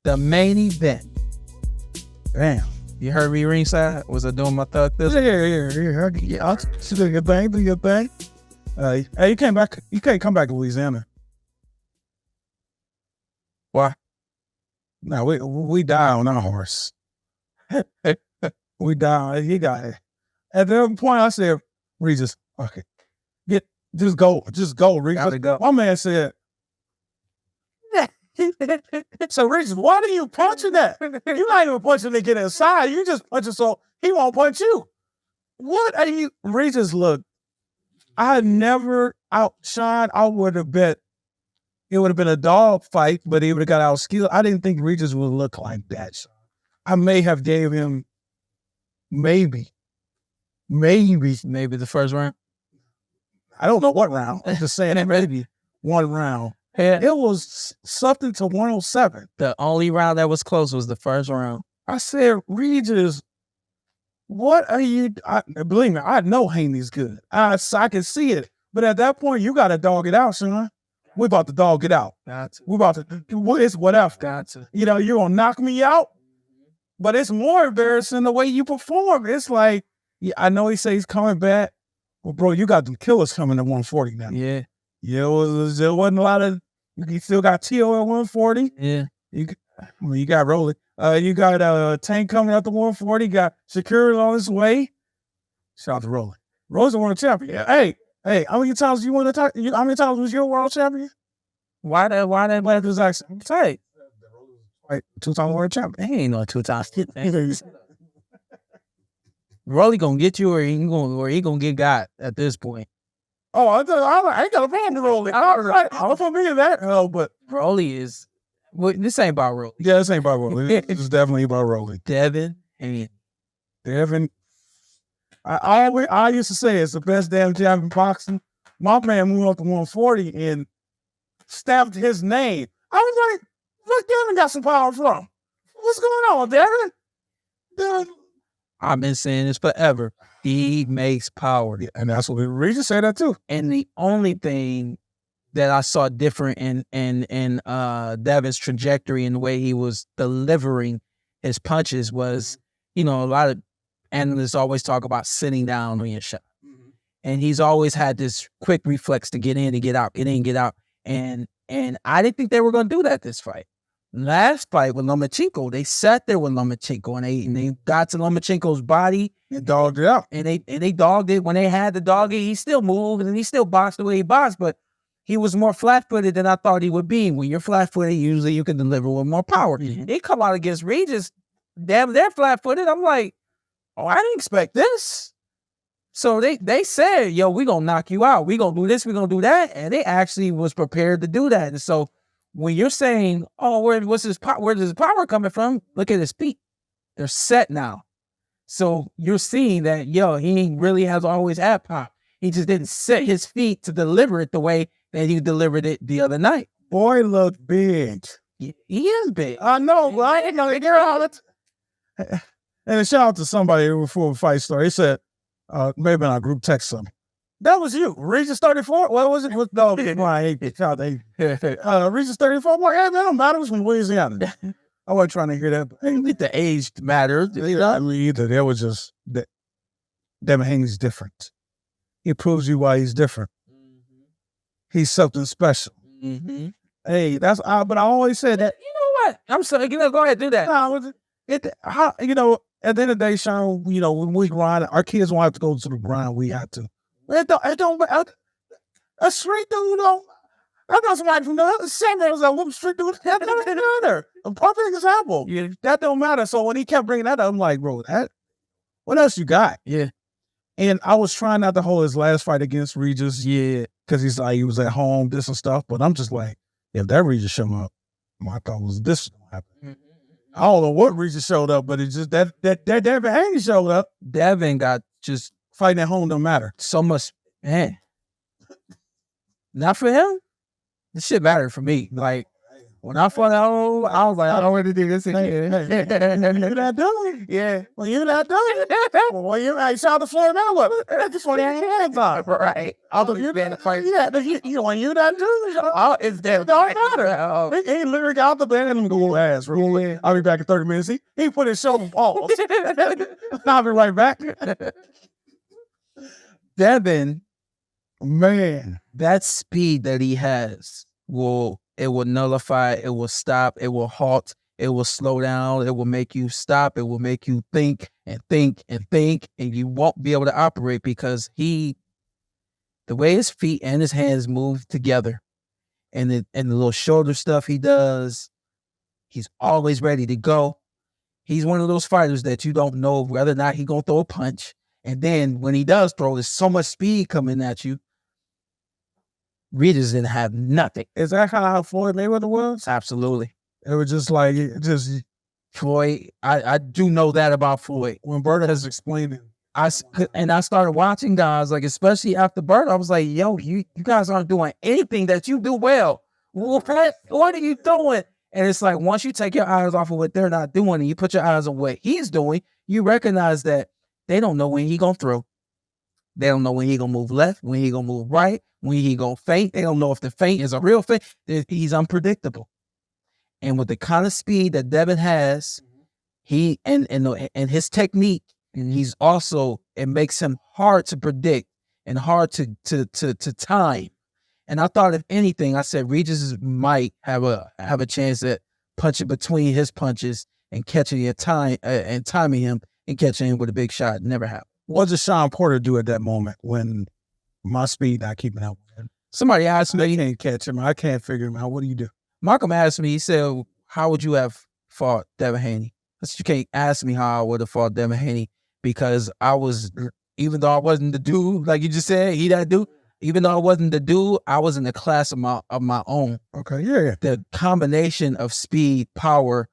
The main event. Damn. You heard me ringside? Was I doing my thug this? Yeah. I'll do your thing. Do your thing. Hey, you came back. You can't come back to Louisiana. Why? No, we die on our horse. We die. He got it. At that point, I said, Regis, okay, just go, Regis. Go. My man said, so Regis, why do you punching that? You're not even punching to get inside. You just punching so he won't punch you. What are you? Regis, look, I had never outshined. I would have bet it would have been a dog fight, but he would have got out skilled. I didn't think Regis would look like that. I may have gave him maybe the first round. I don't know what round. I'm just saying maybe one round. Yeah. It was something to 107. The only round that was close was the first round. I said, Regis, what are you? Believe me, I know Haney's good. I can see it. But at that point, you got to dog it out, Shawn. We about to dog it out. We about to, it's whatever. Gotcha. You know, you're going to knock me out. But it's more embarrassing the way you perform. It's like, yeah, I know he says he's coming back. Well, bro, you got them killers coming at 140 now. Yeah. Yeah, there wasn't a lot of, you still got T.O. at 140. Yeah. You got Rolling. You got Tank coming out to 140. You got Shakur on his way. Shout out to Rolling. Rolling's a world champion. Yeah. Hey, how many times you want to talk? How many times was your world champion? Why that This accent? say? Right, 2-time world champion. He ain't no 2 times. Rolly gonna get you, or he gonna get got at this point. Oh, I ain't got a problem with Rolling. I'm familiar with that. Oh, but Rolly is. Well, this ain't about Rolly. Yeah, this ain't about Rolling. This is definitely about Rolling. Devin Haney. Devin. I used to say it's the best damn jab in boxing. My man moved up to 140 and stamped his name. I was like, where Devin got some power from? What's going on, Devin? I've been saying this forever. He makes power. Yeah, and that's what Regis said that too. And the only thing that I saw different in Devin's trajectory and the way he was delivering his punches was, a lot of analysts always talk about sitting down on your shot. Mm-hmm. And he's always had this quick reflex to get in and get out, get in, get out. And I didn't think they were going to do that this fight. Last fight with Lomachenko, they sat there with Lomachenko and they got to Lomachenko's body and dogged it out. And they dogged it. When they had the dog, he still moved and he still boxed the way he boxed, but he was more flat-footed than I thought he would be. When you're flat-footed, usually you can deliver with more power. Mm-hmm. They come out against Regis, damn, they're flat-footed. I'm like, oh, I didn't expect this. So they said, yo, we gonna knock you out. We gonna do this, we gonna do that. And they actually was prepared to do that. And so when you're saying, oh, where does his power coming from? Look at his feet. They're set now. So you're seeing that, yo, he really has always had power. He just didn't set his feet to deliver it the way that he delivered it the other night. Boy looked big. He is big. I know, but I didn't know they all it. And a shout out to somebody before the fight started. He said, maybe in our group text something. That was you. Regis 34? What was it? No, Regis 34? I'm like, hey, man, don't matter. It was from Louisiana. I wasn't trying to hear that. But the age matters. I mean, either. There was just that Devin Haney's different. He proves you why he's different. Mm-hmm. He's something special. Mm-hmm. Hey, but I always said that. You know what? I'm sorry. Go ahead, do that. At the end of the day, Shawn, when we grind, our kids won't have to go to the grind. We have to. A street dude, I got somebody from the same as a street dude. That doesn't matter. A perfect example. Yeah. That don't matter. So when he kept bringing that up, I'm like, bro, what else you got? Yeah. And I was trying not to hold his last fight against Regis. Yeah. Because he's like, he was at home, this and stuff. But I'm just like, if that Regis showed up, my thought was this was going to happen. Mm-hmm. I don't know what Regis showed up, but it's just that Devin Haney showed up. Devin got just fighting at home don't matter. So much, man. Not for him. This shit mattered for me. Like, When I found out, I was like, I don't want to do this again. You're not doing it. Yeah. Well, you're not doing it. Well, you saw the floor now. Look, that's what your hands on. Right. Although you're been fight. Yeah, when you're not doing it, It's there. don't matter. He literally got out the bed and go ass. Roll in. I'll be back in 30 minutes. He put his shoulder on pause. I'll be right back. Devin, Man, that speed that he has will nullify, it will stop, it will halt, it will slow down, it will make you stop, it will make you think and think and think, and you won't be able to operate because the way his feet and his hands move together and the little shoulder stuff he does, he's always ready to go. He's one of those fighters that you don't know whether or not he's going to throw a punch. And then when he does throw, there's so much speed coming at you. Regis didn't have nothing. is that how Floyd Mayweather was? Absolutely. It was just like, Floyd, I do know that about Floyd. when Berta has explained it. I started watching guys, like especially after Bert, I was like, yo, you guys aren't doing anything that you do well. What are you doing? And it's like, once you take your eyes off of what they're not doing and you put your eyes on what he's doing, you recognize that they don't know when he gonna throw. They don't know when he gonna move left, when he gonna move right, when he gonna feint. They don't know if the feint is a real feint. He's unpredictable. And with the kind of speed that Devin has, he and his technique, he's also, it makes him hard to predict and hard to time. And I thought, if anything, I said Regis might have a chance at punching between his punches and catching your time and timing him and catching him with a big shot. Never happened. What did Shawn Porter do at that moment when my speed not keeping up with him? Somebody asked I me, can't catch him. I can't figure him out. What do you do? Malcolm asked me, he said, how would you have fought Devin Haney? I said, you can't ask me how I would have fought Devin Haney because even though I wasn't the dude, like you just said, he that dude, even though I wasn't the dude, I was in a class of my own. Okay, yeah. The combination of speed, power,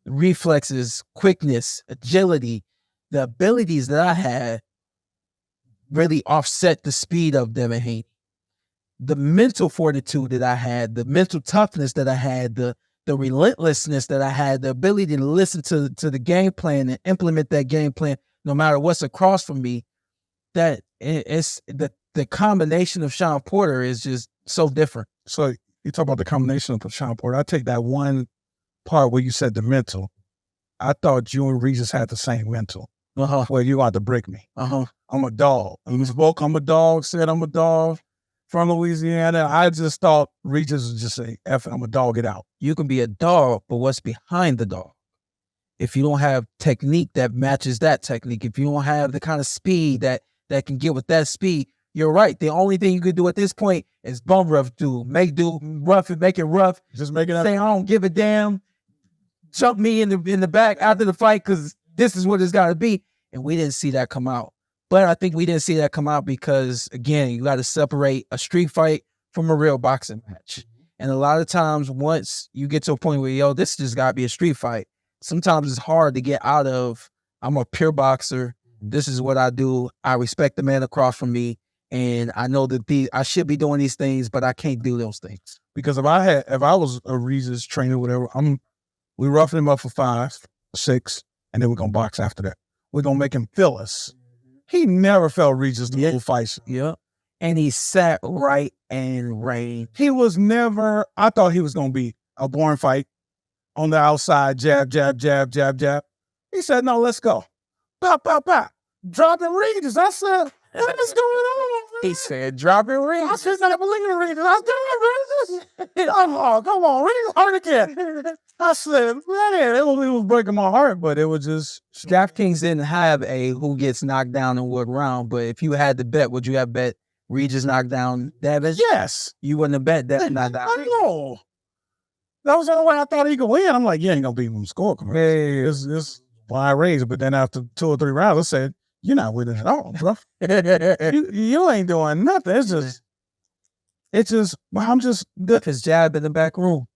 reflexes, quickness, agility, the abilities that I had really offset the speed of Devin Haney. The mental fortitude that I had, the mental toughness that I had, the relentlessness that I had, the ability to listen to the game plan and implement that game plan no matter what's across from me, that it's the combination of Shawn Porter is just so different. So you talk about the combination of Shawn Porter. I take that one part where you said the mental. I thought you and Regis had the same mental. Well, you got to break me. I'm a dog. He spoke, I'm a dog, said I'm a dog from Louisiana. I just thought Regis would just say, F it, I'm a dog, get out. You can be a dog, but what's behind the dog? If you don't have technique that matches that technique, if you don't have the kind of speed that can get with that speed, you're right. The only thing you can do at this point is bum rough dude. Make rough and make it rough. Just make it up. Say, I don't give a damn. Jump me in the back after the fight because this is what it's got to be. And we didn't see that come out. But I think we didn't see that come out because, again, you got to separate a street fight from a real boxing match. And a lot of times, once you get to a point where, yo, this just got to be a street fight, sometimes it's hard to get out of, I'm a pure boxer. This is what I do. I respect the man across from me. And I know that I should be doing these things, but I can't do those things. Because if I was a Regis trainer, whatever, we roughing him up for 5, 6, and then we're going to box after that. We're going to make him feel us. He never felt Regis the whole fight. Yeah. And he sat right and reigned. He was never, I thought he was going to be a boring fight on the outside, jab, jab, jab, jab, jab. He said, no, let's go. Pop, pop, pop. Dropping Regis. I said, what is going on? He said, dropping Regis. I said, I believe in Regis. I said, Regis. Oh, come on, Regis hard again. I said, man, it was breaking my heart, but it was just. DraftKings didn't have a who gets knocked down in what round, but if you had to bet, would you have bet Regis knocked down Devin? Yes. You wouldn't have bet Devin knocked down. I know. That was the only way I thought he could win. I'm like, you ain't going to beat him score. Hey, it's wide range. But then after 2 or 3 rounds, I said, you're not winning at all, bro. you ain't doing nothing. It's just, well, I'm just good. His jab in the back room.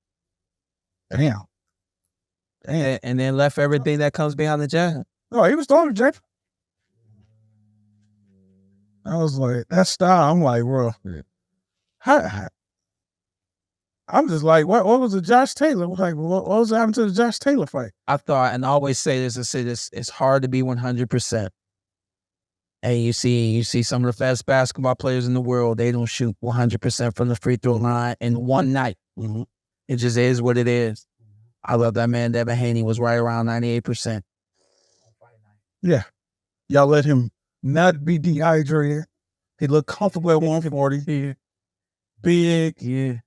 Damn. And then left everything that comes behind the jab. No, he was throwing the jab. I was like, that style, I'm like, bro, how I'm just like, what was the Josh Taylor? Like, what was happening to the Josh Taylor fight? I thought, and I always say this, it's hard to be 100%. And you see some of the best basketball players in the world, they don't shoot 100% from the free throw line in one night. Mm-hmm. It just is what it is. I love that man. Devin Haney was right around 98%. Yeah. Y'all let him not be dehydrated. He looked comfortable at 140. Yeah. Big. Yeah.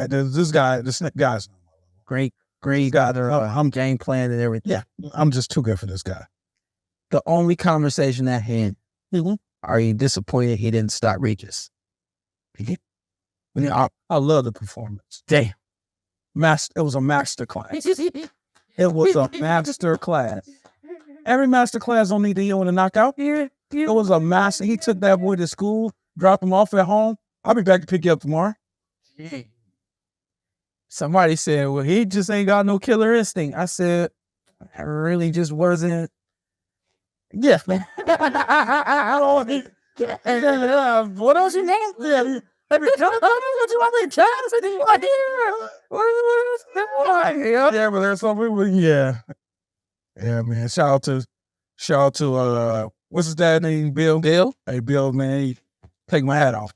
This guy's Great guy. I'm game plan and everything. Yeah. I'm just too good for this guy. The only conversation at hand, are you disappointed he didn't stop Regis? I love the performance. Damn. It was a master class. It was a master class. Every master class don't need to heal with a knockout. It was a master. He took that boy to school, dropped him off at home. I'll be back to pick you up tomorrow. Somebody said, well, he just ain't got no killer instinct. I said, I really just wasn't. Yeah, man. What else you want? Yeah. Yeah, but there's some people. Yeah, man. Shout out to what's his dad name? Bill. Hey, Bill, man. Take my hat off.